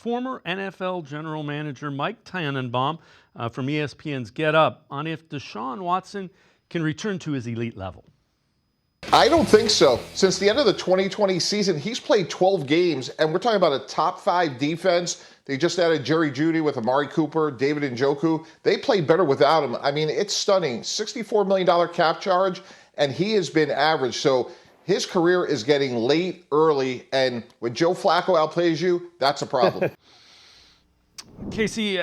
Former NFL general manager Mike Tannenbaum from ESPN's Get Up on if Deshaun Watson can return to his elite level. I don't think so. Since the end of the 2020 season, he's played 12 games, and we're talking about a top 5 defense. They just added Jerry Jeudy with Amari Cooper, David Njoku. They play better without him. I mean, it's stunning. $64 million cap charge, and he has been average. So his career is getting late early, and when Joe Flacco outplays you, that's a problem. Casey,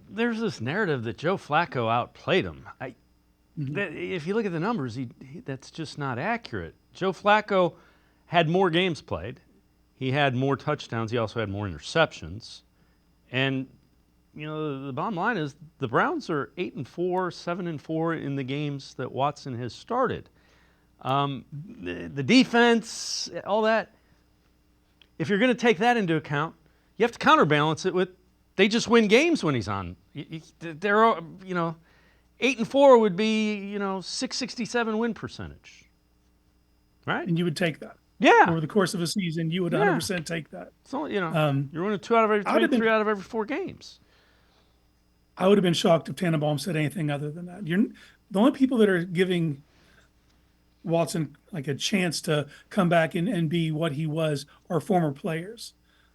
there's this narrative that Joe Flacco outplayed him. If you look at the numbers, that's just not accurate. Joe Flacco had more games played. He had more touchdowns. He also had more interceptions. And, the bottom line is the Browns are 8-4, 7-4 in the games that Watson has started. The defense, all that, if you're going to take that into account, you have to counterbalance it with they just win games when he's on. They're, 8-4 would be, 667 win percentage, right? And you would take that. Yeah. Over the course of a season, you would 100% take that. So, you're winning 2 out of every 3 out of every 4 games. I would have been shocked if Tannenbaum said anything other than that. The only people that are giving Watson like a chance to come back and be what he was are former players.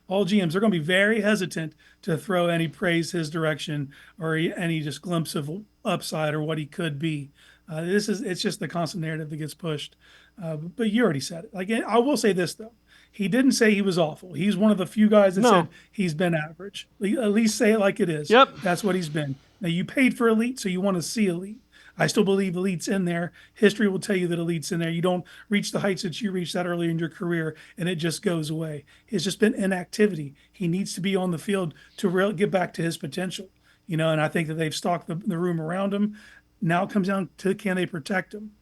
All GMs are going to be very hesitant to throw any praise his direction or any just glimpse of upside or what he could be. It's just the constant narrative that gets pushed. But you already said it. Like, I will say this though, he didn't say he was awful. He's one of the few guys that said he's been average. At least say it like it is. Yep, that's what he's been. Now you paid for elite, so you want to see elite. I still believe elite's in there. History will tell you that elite's in there. You don't reach the heights that you reached that early in your career, and it just goes away. It's just been inactivity. He needs to be on the field to really get back to his potential. And I think that they've stocked the room around him. Now it comes down to, can they protect him?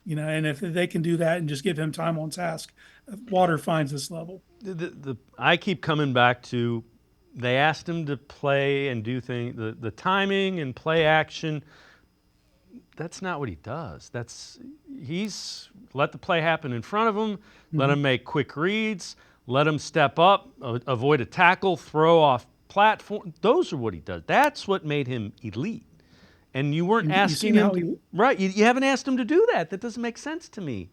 And if they can do that and just give him time on task, water finds this level. I keep coming back to they asked him to play and do things, the timing and play action. That's not what he does. He's let the play happen in front of him, let him make quick reads, let him step up, avoid a tackle, throw off platform. Those are what he does. That's what made him elite. And you weren't asking him, right? You haven't asked him to do that. That doesn't make sense to me.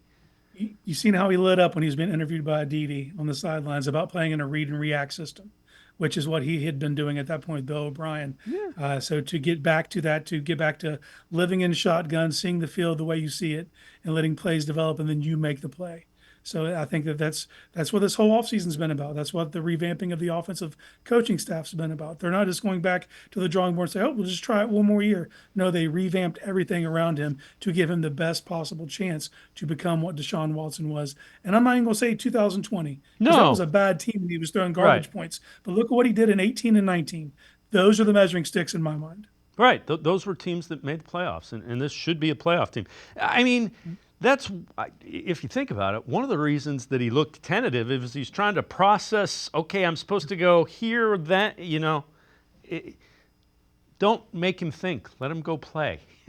You seen how he lit up when he was being interviewed by Aditi on the sidelines about playing in a read and react system, which is what he had been doing at that point, Bill O'Brien. Yeah. So to get back to that, to get back to living in shotgun, seeing the field the way you see it, and letting plays develop, and then you make the play. So I think that's what this whole offseason's been about. That's what the revamping of the offensive coaching staff's been about. They're not just going back to the drawing board and say, we'll just try it one more year. No, they revamped everything around him to give him the best possible chance to become what Deshaun Watson was. And I'm not even going to say 2020. No. That was a bad team and he was throwing garbage points. But look at what he did in 18 and 19. Those are the measuring sticks in my mind. Right. Those were teams that made the playoffs, and this should be a playoff team. I mean, that's, if you think about it, one of the reasons that he looked tentative is he's trying to process, okay, I'm supposed to go here or that, don't make him think. Let him go play.